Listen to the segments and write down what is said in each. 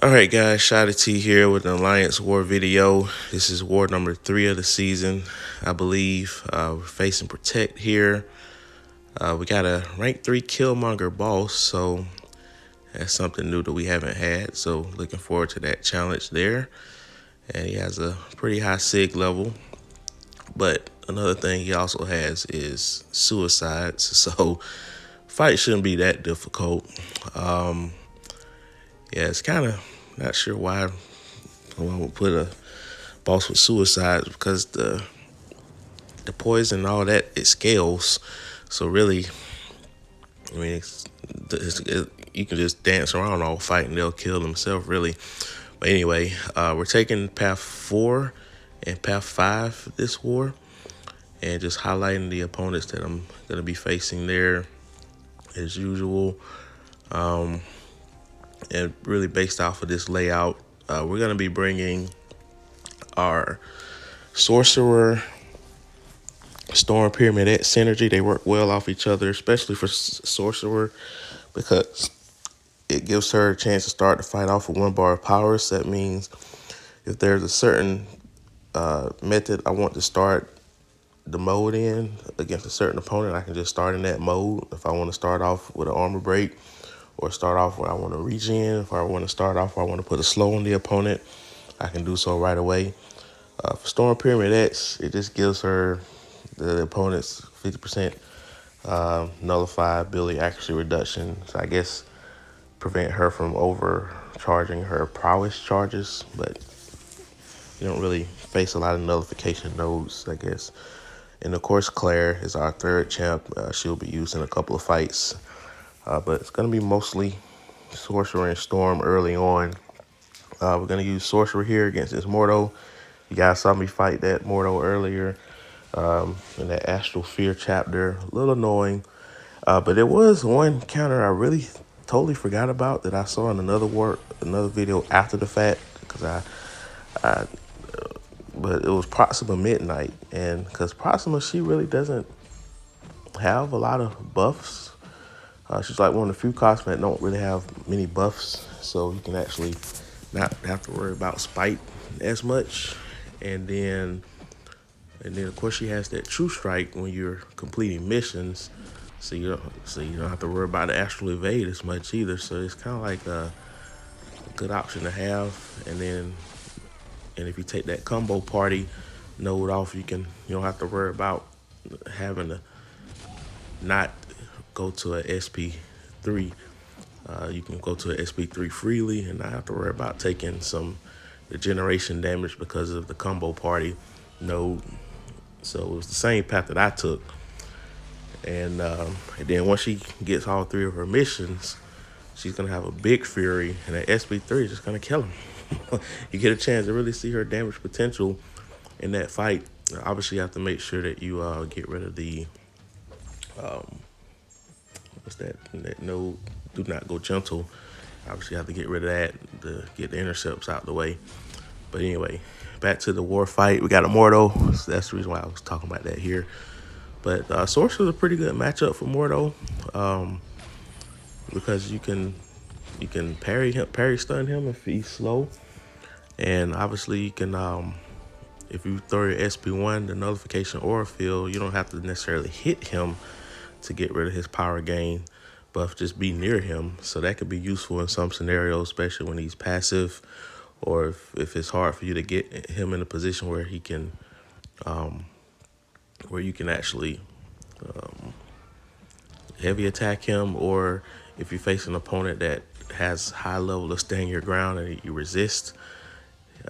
All right, guys, Shotty T here with an Alliance War video. This is war number 3 of the season, I believe. We're facing Protect here. We got a rank 3 Killmonger boss, so that's something new that we haven't had. So looking forward to that challenge there. And he has a pretty high sig level. But another thing he also has is suicides, so fight shouldn't be that difficult. Yeah, it's kind of not sure why I would put a boss with suicides because the poison and all that, it scales. So really, I mean, you can just dance around all fight and they'll kill themselves really. But anyway, we're taking path 4 and path 5 for this war, and just highlighting the opponents that I'm gonna be facing there as usual. And really based off of this layout, we're gonna be bringing our sorcerer, Storm Pyramid X synergy. They work well off each other, especially for sorcerer, because it gives her a chance to start the fight off with 1 bar of power. So that means if there's a certain method I want to start the mode in against a certain opponent, I can just start in that mode. If I want to start off with an armor break, or start off where I want to regen, if I want to start off where I want to put a slow on the opponent, I can do so right away. For Storm Pyramid X, it just gives her the opponent's 50% nullify ability accuracy reduction. So I guess prevent her from overcharging her prowess charges, but you don't really face a lot of nullification nodes, I guess. And of course, Claire is our 3rd champ. She'll be used in a couple of fights, but it's going to be mostly Sorcerer and Storm early on. We're going to use Sorcerer here against this Mordo. You guys saw me fight that Mordo earlier in that Astral Fear chapter. A little annoying, but there was one counter I really totally forgot about that I saw in another video after the fact, because but it was Proxima Midnight, and because Proxima, she really doesn't have a lot of buffs. She's like one of the few cosmets that don't really have many buffs, so you can actually not have to worry about spite as much. And then of course she has that True Strike when you're completing missions, so you don't have to worry about the Astral Evade as much either. So it's kind of like a good option to have. And if you take that combo party node off, you don't have to worry about having to not go to a SP3. You can go to a SP3 freely and not have to worry about taking some regeneration damage because of the combo party node. So it was the same path that I took. And then once she gets all 3 of her missions, she's going to have a big fury, and that SP3 is just going to kill him. You get a chance to really see her damage potential in that fight. Obviously, you have to make sure that you get rid of the, what's that node? Do not go gentle. Obviously, you have to get rid of that to get the intercepts out the way. But anyway, back to the war fight. We got a Mordo. So that's the reason why I was talking about that here. But Sorcerer's a pretty good matchup for Mordo, because you can parry stun him if he's slow, and obviously you can if you throw your SP1, the nullification aura field, you don't have to necessarily hit him to get rid of his power gain, but just be near him. So that could be useful in some scenarios, especially when he's passive, or if it's hard for you to get him in a position where he can, where you can actually heavy attack him, or if you face an opponent that has high level of staying your ground and you resist.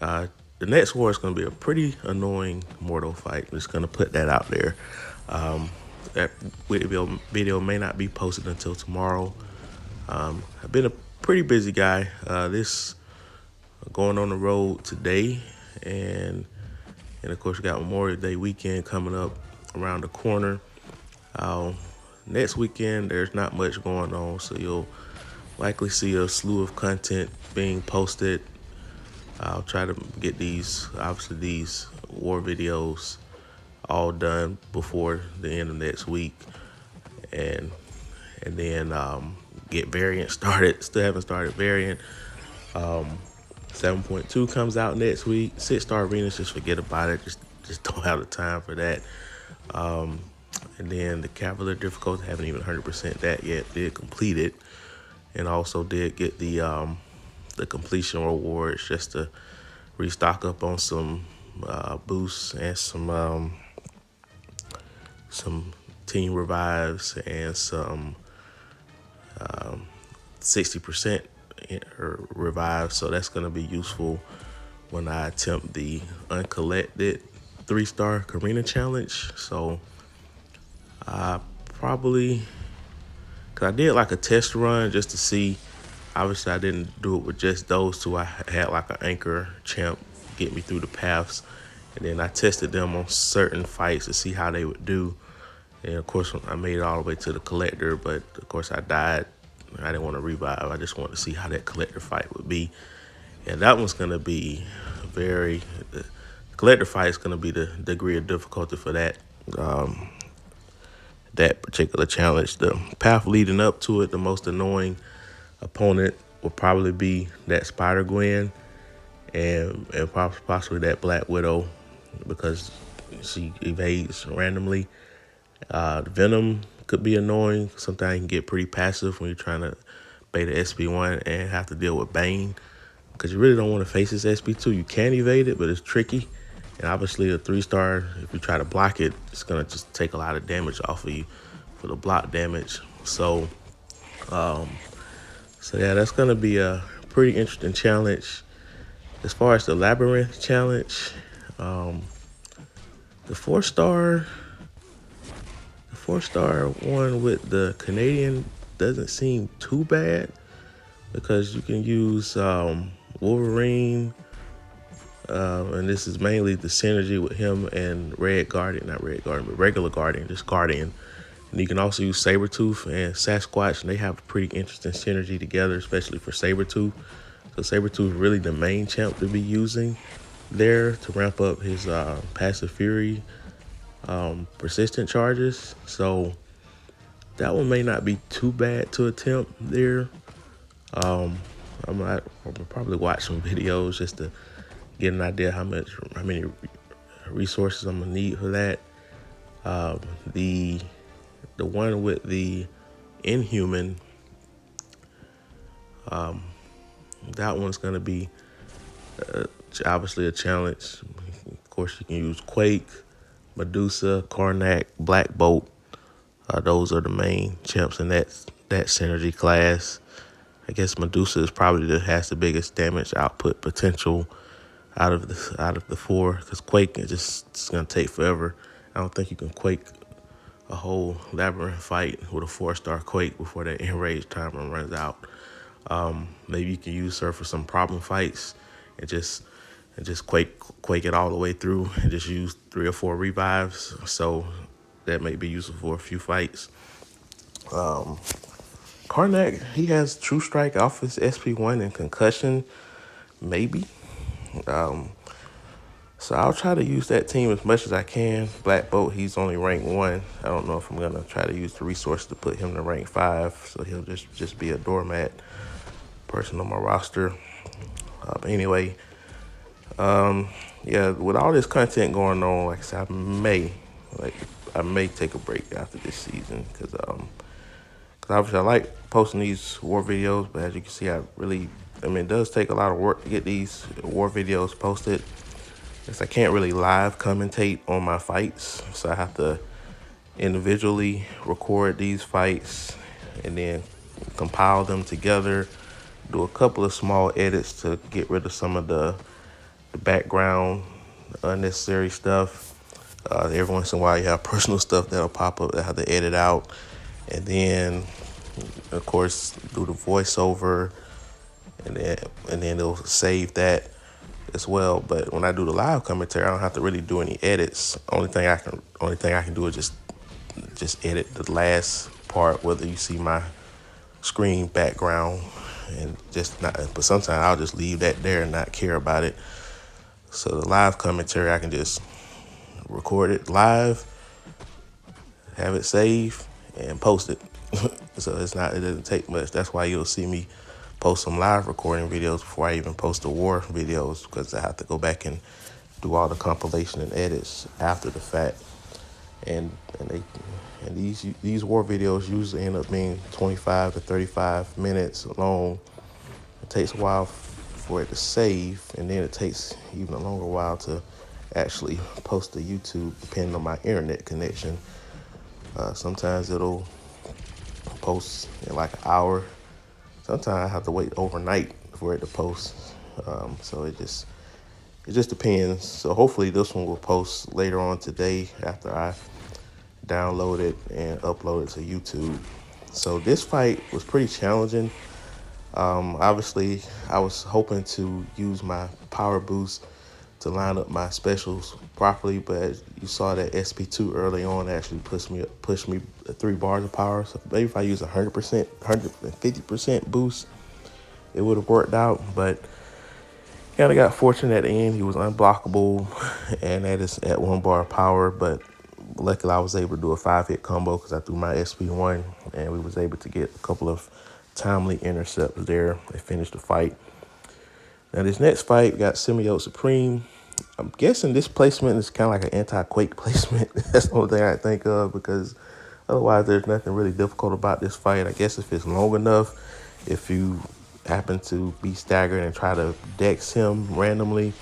The next war is going to be a pretty annoying Mortal fight. I'm just going to put that out there. That video may not be posted until tomorrow. I've been a pretty busy guy. This going on the road today, and of course we got Memorial Day weekend coming up around the corner. Next weekend there's not much going on, so you'll likely see a slew of content being posted. I'll try to get these war videos all done before the end of next week, and then get Variant started. Still haven't started Variant. 7.2 comes out next week. 6-star arenas, just forget about it. Just don't have the time for that. And then the Cavalier difficulty, haven't even 100% that yet. Did complete it, and also did get the completion rewards just to restock up on some boosts and some team revives and some 60% revives. So that's going to be useful when I attempt the uncollected 3-star Karina challenge. So I probably, because I did like a test run just to see. Obviously, I didn't do it with just those two. I had like an anchor champ get me through the paths, and then I tested them on certain fights to see how they would do. And of course, I made it all the way to the collector, but of course I died. I didn't want to revive. I just wanted to see how that collector fight would be. And that one's going to be the collector fight is going to be the degree of difficulty for that that particular challenge. The path leading up to it, the most annoying opponent will probably be that Spider-Gwen and possibly that Black Widow, because she evades randomly. Venom could be annoying. Sometimes you can get pretty passive when you're trying to bait a SP1 and have to deal with Bane, because you really don't want to face this SP2. You can evade it, but it's tricky. And obviously a 3-star, if you try to block it, it's going to just take a lot of damage off of you for the block damage. So yeah, that's going to be a pretty interesting challenge. As far as the Labyrinth challenge, the 4-star one with the Canadian doesn't seem too bad, because you can use Wolverine, and this is mainly the synergy with him and Red Guardian, not Red Guardian, but regular Guardian, just Guardian. And you can also use Sabretooth and Sasquatch, and they have a pretty interesting synergy together, especially for Sabretooth. So Sabretooth is really the main champ to be using there to ramp up his passive fury persistent charges. So that one may not be too bad to attempt there. I'll probably watch some videos just to get an idea how many resources I'm gonna need for that. The one with the Inhuman, that one's gonna be obviously a challenge. Of course, you can use Quake, Medusa, Karnak, Black Bolt. Those are the main champs in that synergy class. I guess Medusa is probably has the biggest damage output potential out of the 4, because Quake is it's gonna take forever. I don't think you can Quake a whole Labyrinth fight with a 4-star Quake before that enrage timer runs out. Maybe you can use her for some problem fights and just Quake it all the way through and just use 3 or 4 revives. So that may be useful for a few fights. Karnak, he has True Strike off his SP1 and Concussion, maybe. So I'll try to use that team as much as I can. Black Bolt, he's only rank 1. I don't know if I'm going to try to use the resource to put him to rank 5, so he'll just be a doormat person on my roster. But anyway, yeah, with all this content going on, like I said, I may take a break after this season, because obviously I like posting these war videos, but as you can see, it does take a lot of work to get these war videos posted. I can't really live commentate on my fights, so I have to individually record these fights and then compile them together, do a couple of small edits to get rid of some of the background unnecessary stuff. Every once in a while you have personal stuff that'll pop up that I have to edit out, and then of course do the voiceover, and then it'll save that as well. But when I do the live commentary, I don't have to really do any edits. Only thing I can do is just edit the last part, whether you see my screen background and just not. But sometimes I'll just leave that there and not care about it. So the live commentary, I can just record it live, have it saved, and post it. So it doesn't take much. That's why you'll see me post some live recording videos before I even post the war videos, because I have to go back and do all the compilation and edits after the fact. And these war videos usually end up being 25 to 35 minutes long. It takes a while for it to save, and then it takes even a longer while to actually post to YouTube, depending on my internet connection. Sometimes it'll post in like an hour. Sometimes I have to wait overnight for it to post. So it just depends. So hopefully this one will post later on today after I download it and upload it to YouTube. So this fight was pretty challenging. Obviously, I was hoping to use my power boost to line up my specials properly, but you saw that SP2 early on actually pushed me 3 bars of power. So maybe if I use 100%, 150% boost, it would have worked out. But kind of got fortunate at the end. He was unblockable, and that is at 1 bar of power. But luckily, I was able to do a 5-hit combo because I threw my SP1, and we was able to get a couple of timely intercepts there. They finished the fight. Now this next fight, we got Symbiote Supreme. I'm guessing this placement is kind of like an anti-Quake placement. That's the only thing I think of, because otherwise there's nothing really difficult about this fight. I guess if it's long enough, if you happen to be staggered and try to dex him randomly,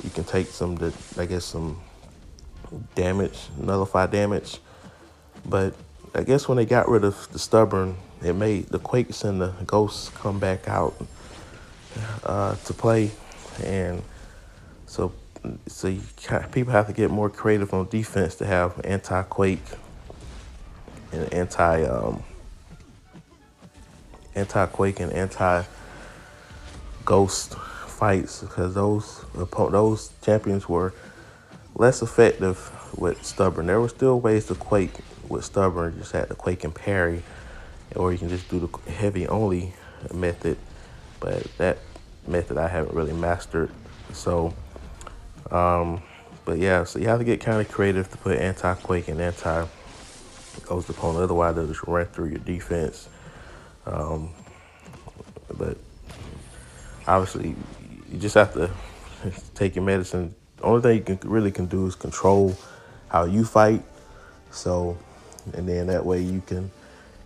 you can take some damage, nullify damage. But I guess when they got rid of the stubborn, it made the Quakes and the Ghosts come back out to play. And so people have to get more creative on defense to have anti-Quake and anti-Quake and anti-Ghost fights, because those champions were less effective with stubborn. There were still ways to Quake with stubborn. You just had to Quake and parry, or you can just do the heavy only method. But that method I haven't really mastered. So, but yeah, so you have to get kind of creative to put anti-Quake and anti-Ghost opponent. Otherwise, they'll just run through your defense. But obviously, you just have to take your medicine. The only thing you can do is control how you fight. So, and then that way you can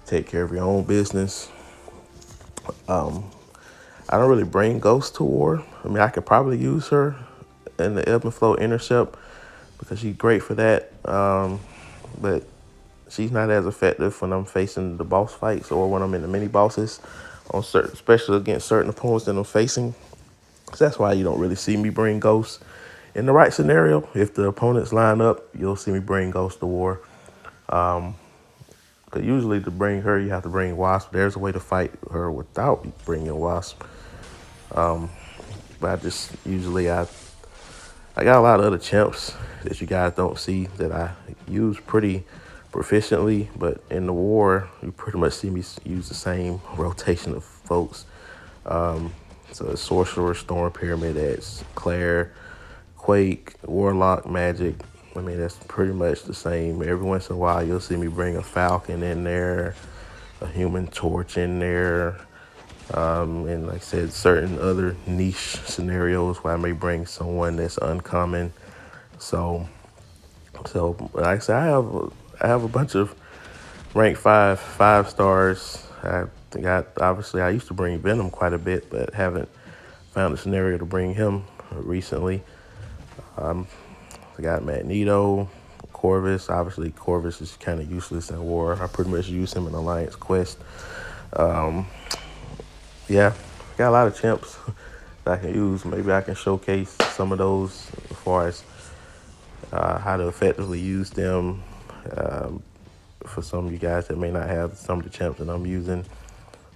take care of your own business. I don't really bring Ghost to war. I mean, I could probably use her in the Ebb and Flow intercept because she's great for that. But she's not as effective when I'm facing the boss fights or when I'm in the mini bosses, especially against certain opponents that I'm facing. So that's why you don't really see me bring Ghost. In the right scenario, if the opponents line up, you'll see me bring Ghost to war. Because usually to bring her, you have to bring Wasp. There's a way to fight her without bringing Wasp. But I got a lot of other champs that you guys don't see that I use pretty proficiently. But in the war, you pretty much see me use the same rotation of folks. So it's Sorcerer, Storm Pyramid, that's Claire, Quake, Warlock, Magic. I mean, that's pretty much the same. Every once in a while, you'll see me bring a Falcon in there, a Human Torch in there, and like I said, certain other niche scenarios where I may bring someone that's uncommon. So like I said, I have a bunch of rank 5 stars. I used to bring Venom quite a bit, but haven't found a scenario to bring him recently. I got Magneto, Corvus. Obviously, Corvus is kind of useless in war. I pretty much use him in Alliance Quest. Yeah, got a lot of champs that I can use. Maybe I can showcase some of those as far as how to effectively use them for some of you guys that may not have some of the champs that I'm using.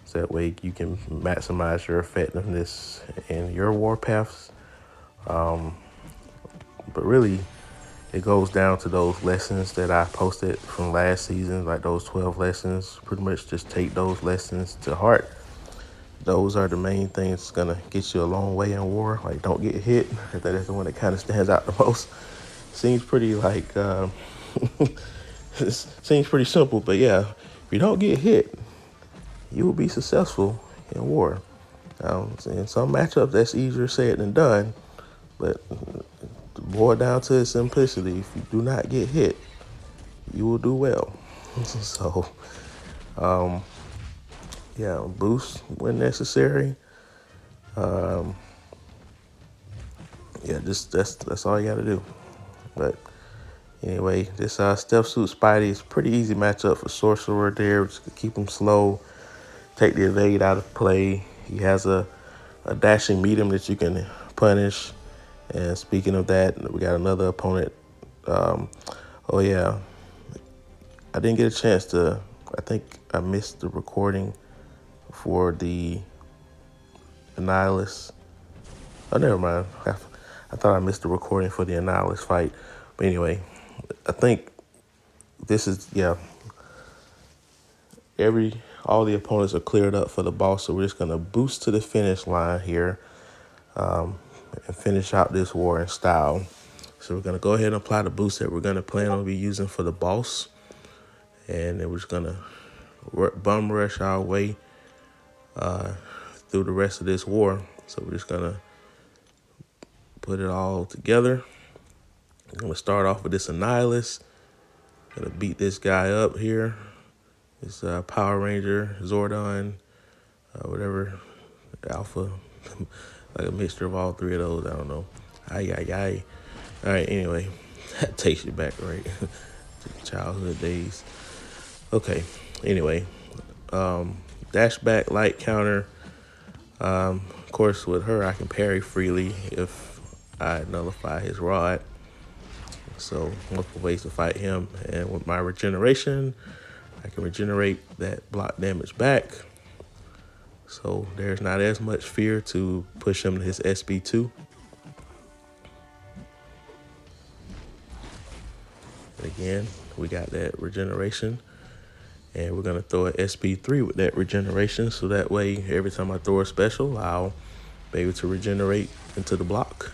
So that way you can maximize your effectiveness in your warpaths. But really, it goes down to those lessons that I posted from last season, like those 12 lessons. Pretty much just take those lessons to heart. Those are the main things that's gonna get you a long way in war. Like, don't get hit. I think that's the one that kind of stands out the most. Seems pretty seems pretty simple, but yeah, if you don't get hit, you will be successful in war. In some matchups, that's easier said than done, but to boil down to its simplicity, if you do not get hit, you will do well. So, yeah, boost when necessary. Yeah, just that's all you got to do. But anyway, this Stealth Suit Spidey is a pretty easy matchup for Sorcerer there. Just keep him slow, take the evade out of play. He has a dashing medium that you can punish. And speaking of that, we got another opponent. Oh yeah, I didn't get a chance to. I think I missed the recording for the Annihilus. Oh, never mind. I thought I missed the recording for the Annihilus fight. But anyway, I think this is, yeah, all the opponents are cleared up for the boss, so we're just going to boost to the finish line here and finish out this war in style. So we're going to go ahead and apply the boost that we're going to plan on be using for the boss. And then we're just going to bum rush our way through the rest of this war. So we're just going to put it all together. I'm going to start off with this Annihilus. Going to beat this guy up here. This Power Ranger, Zordon, whatever, Alpha, like a mixture of all three of those. I don't know. Aye. All right, anyway, that takes you back, right, to childhood days. Okay, anyway, dash back, light counter. Of course, with her, I can parry freely if I nullify his rod. So multiple ways to fight him. And with my regeneration, I can regenerate that block damage back. So there's not as much fear to push him to his SB2. And again, we got that regeneration. And we're going to throw an SB3 with that regeneration. So that way, every time I throw a special, I'll be able to regenerate into the block.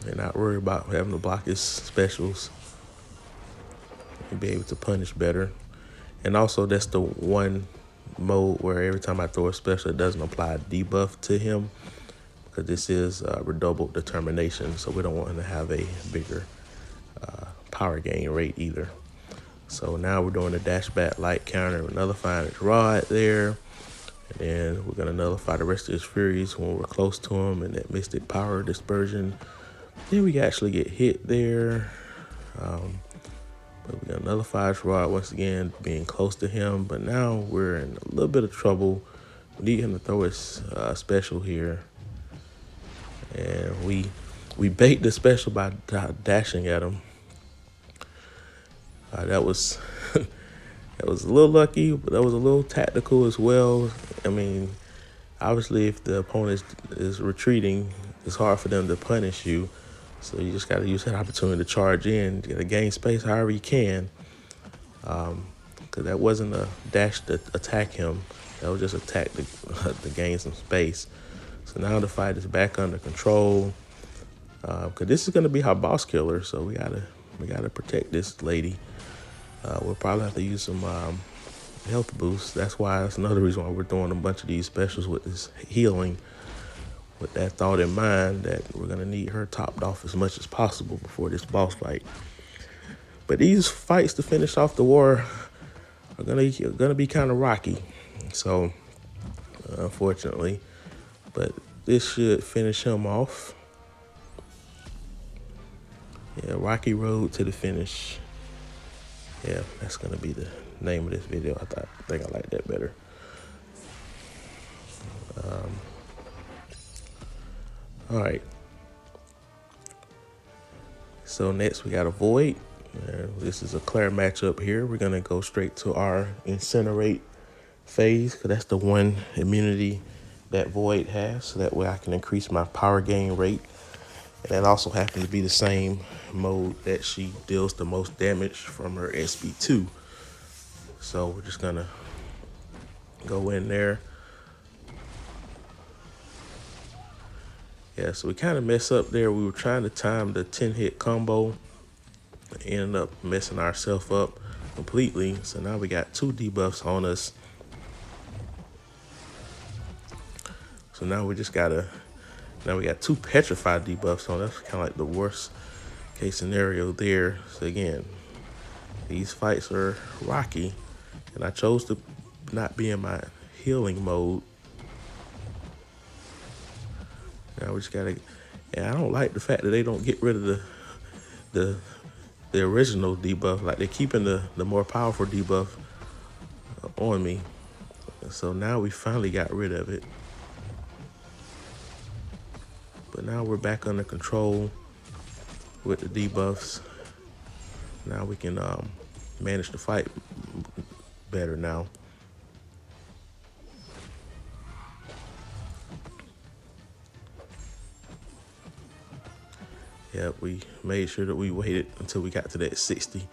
And not worry about having to block his specials. And be able to punish better. And also, that's the one mode where every time I throw a special, it doesn't apply a debuff to him. Because this is redoubled determination. So we don't want him to have a bigger power gain rate either. So now we're doing a dash back light counter, nullifying his rod there. And then we're going to nullify the rest of his furies when we're close to him and that mystic power dispersion. Then we actually get hit there. But we're going to nullify his rod once again, being close to him. But now we're in a little bit of trouble. We need him to throw his special here. And we bait the special by dashing at him. That was that was a little lucky, but that was a little tactical as well. I mean, obviously, if the opponent is retreating, it's hard for them to punish you. So you just got to use that opportunity to charge in, to gain space however you can. Because that wasn't a dash to attack him. That was just a tactic to gain some space. So now the fight is back under control. Because this is going to be our boss killer, so we gotta protect this lady. We'll probably have to use some health boosts. That's another reason why we're doing a bunch of these specials with this healing, with that thought in mind that we're gonna need her topped off as much as possible before this boss fight. But these fights to finish off the war are gonna be kind of rocky. So unfortunately, but this should finish him off. Yeah, rocky road to the finish. Yeah, that's going to be the name of this video. I think I like that better. All right. So next we got a Void. This is a Claire matchup here. We're going to go straight to our Incinerate phase, because that's the one immunity that Void has. So that way I can increase my power gain rate. And that also happens to be the same mode that she deals the most damage from her SB2. So we're just gonna go in there. Yeah, so we kind of mess up there. We were trying to time the 10-hit combo. Ended up messing ourselves up completely. So now we got 2 debuffs on us. So now we just gotta, now we got 2 petrified debuffs on. That's kind of like the worst case scenario there. So again, these fights are rocky, and I chose to not be in my healing mode. Now we just gotta, and I don't like the fact that they don't get rid of the the original debuff. Like they're keeping the more powerful debuff on me. So now we finally got rid of it. But now we're back under control with the debuffs. Now we can manage the fight better now. Yep, we made sure that we waited until we got to that 60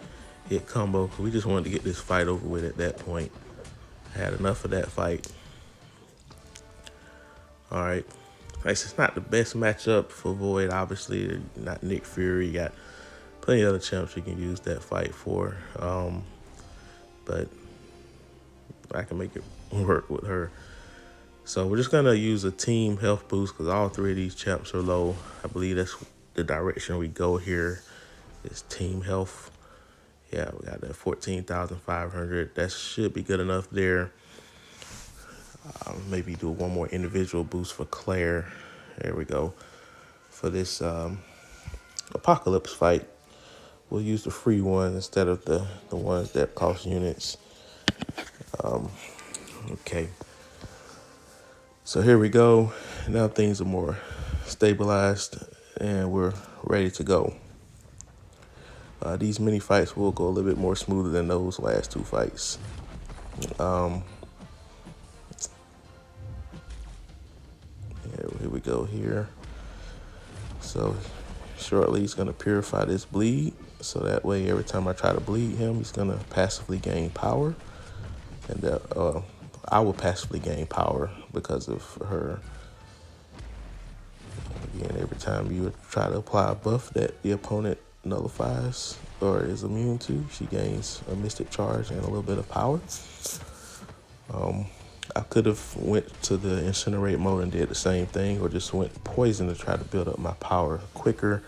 hit combo. We just wanted to get this fight over with at that point. I had enough of that fight. All right. It's not the best matchup for Void, obviously. Not Nick Fury. You got plenty of other champs you can use that fight for. But I can make it work with her. So we're just going to use a team health boost because all 3 of these champs are low. I believe that's the direction we go here is team health. Yeah, we got that 14,500. That should be good enough there. Maybe do one more individual boost for Claire. There we go. For this Apocalypse fight, we'll use the free one instead of the ones that cost units. Okay. So here we go. Now things are more stabilized and we're ready to go. These mini fights will go a little bit more smoother than those last 2 fights. Here we go here. So shortly he's gonna purify this bleed. So that way every time I try to bleed him, he's gonna passively gain power. And I will passively gain power because of her. Again, every time you try to apply a buff that the opponent nullifies or is immune to, she gains a mystic charge and a little bit of power. I could have went to the incinerate mode and did the same thing, or just went poison to try to build up my power quicker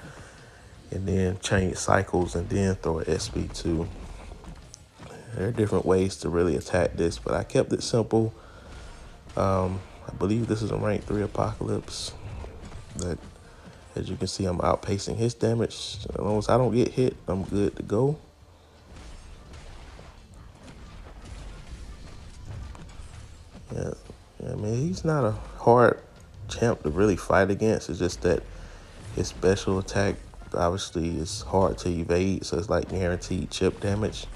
and then change cycles and then throw an SB2. There are different ways to really attack this, but I kept it simple. I believe this is a rank 3 Apocalypse. But as you can see, I'm outpacing his damage. As long as I don't get hit, I'm good to go. Yeah, I mean, he's not a hard champ to really fight against. It's just that his special attack obviously is hard to evade, so it's like guaranteed chip damage.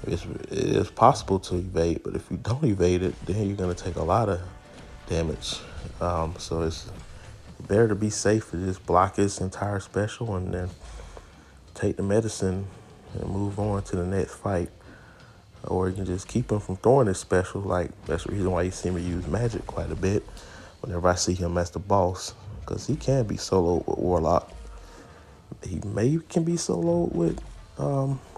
It is possible to evade, but if you don't evade it, then you're going to take a lot of damage. So it's better to be safe and just block his entire special and then take the medicine and move on to the next fight. Or you can just keep him from throwing his special. Like, that's the reason why you see me use magic quite a bit whenever I see him as the boss, because he can be soloed with Warlock. He can be soloed with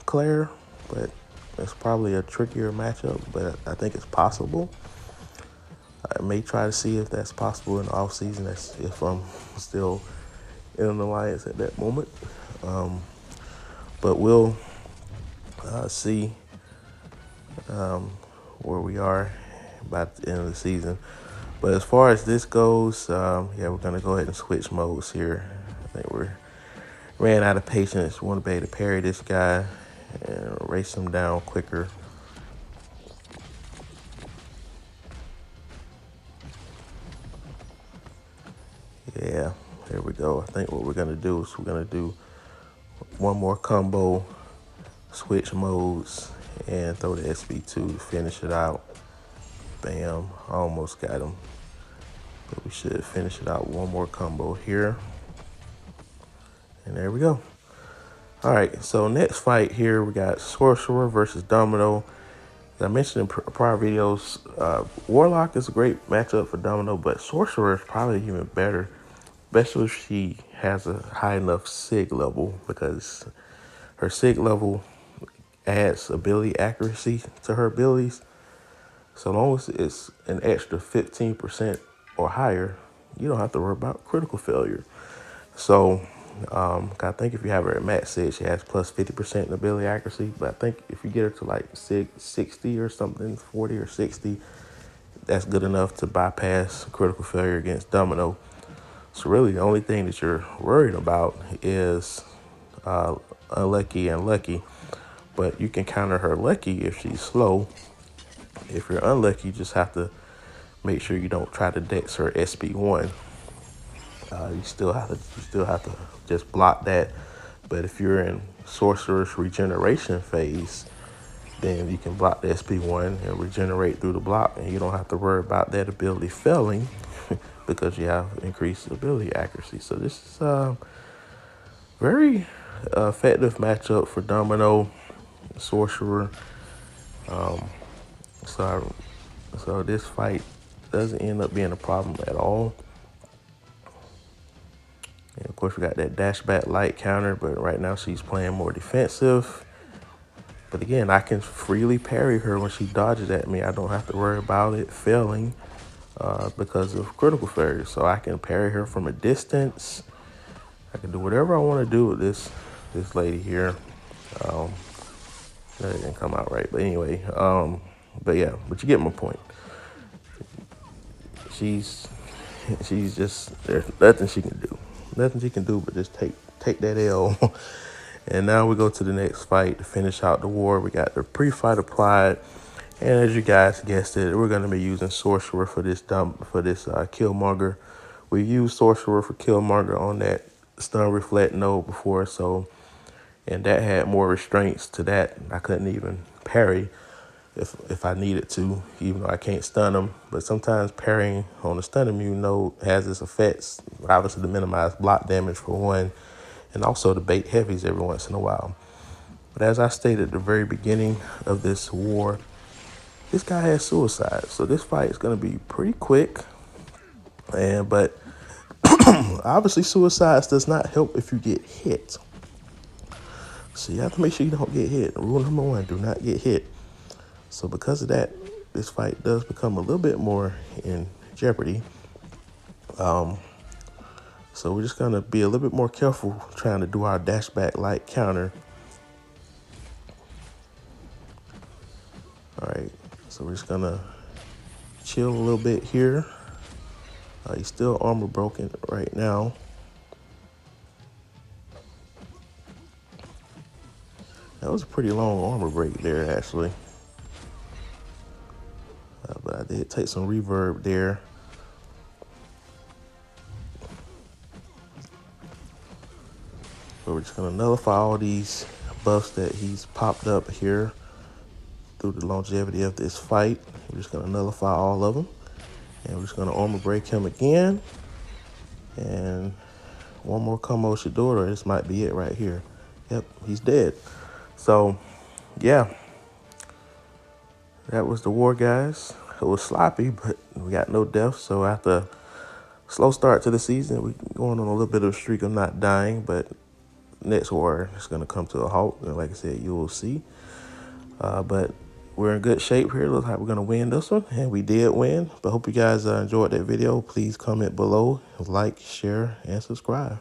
Claire, but it's probably a trickier matchup, but I think it's possible. I may try to see if that's possible in the off season. That's if I'm still in an alliance at that moment. But we'll see where we are by the end of the season. But as far as this goes, yeah, we're gonna go ahead and switch modes here. I think we ran out of patience. We want to be able to parry this guy and race him down quicker. Yeah, here we go. I think what we're gonna do is we're gonna do one more combo, switch modes, and throw the SB2 to finish it out. Bam, almost got him. But we should finish it out. One more combo here. And there we go. All right, so next fight here, we got Sorcerer versus Domino. As I mentioned in prior videos, Warlock is a great matchup for Domino, but Sorcerer is probably even better, especially if she has a high enough SIG level, because her SIG level adds ability accuracy to her abilities. So long as it's an extra 15% or higher, you don't have to worry about critical failure. So I think if you have her at max set, she has plus 50% in ability accuracy. But I think if you get her to like 60 or something, 40 or 60, that's good enough to bypass critical failure against Domino. So really the only thing that you're worried about is unlucky and lucky. But you can counter her lucky if she's slow. If you're unlucky, you just have to make sure you don't try to dex her SB1. You still have to just block that. But if you're in sorcerer's regeneration phase, then you can block the SP1 and regenerate through the block, and you don't have to worry about that ability failing because you have increased ability accuracy. So this is a very effective matchup for Domino Sorcerer. So this fight doesn't end up being a problem at all. And of course, we got that dash back light counter, but right now she's playing more defensive. But again, I can freely parry her when she dodges at me. I don't have to worry about it failing because of critical failure. So I can parry her from a distance. I can do whatever I want to do with this lady here. That didn't come out right, but anyway. But yeah, but you get my point. She's just, there's nothing she can do. Nothing she can do but just take that L. And now we go to the next fight to finish out the war. We got the pre-fight applied. And as you guys guessed it, we're going to be using Sorcerer for this Killmonger. We used Sorcerer for Killmonger on that Stun Reflect node before, and that had more restraints to that. I couldn't even parry if I needed to, even though I can't stun them. But sometimes parrying on the stun immune node has its effects, obviously to minimize block damage for one, and also to bait heavies every once in a while. But as I stated at the very beginning of this war, this guy has suicide. So this fight is going to be pretty quick. But obviously suicides does not help if you get hit. So you have to make sure you don't get hit. Rule number one, do not get hit. So because of that, this fight does become a little bit more in jeopardy. So we're just going to be a little bit more careful trying to do our dash back light counter. All right, so we're just going to chill a little bit here. He's still armor broken right now. That was a pretty long armor break there, actually. But I did take some reverb there. So we're just going to nullify all these buffs that he's popped up here through the longevity of this fight. We're just going to nullify all of them. And we're just going to armor break him again. And one more Kamo Shidora. This might be it right here. Yep, he's dead. So, yeah. That was the war, guys. It was sloppy, but we got no deaths. So after a slow start to the season, we're going on a little bit of a streak of not dying. But next war is going to come to a halt. And like I said, you will see. But we're in good shape here. Looks like we're going to win this one. And we did win. But hope you guys enjoyed that video. Please comment below, like, share, and subscribe.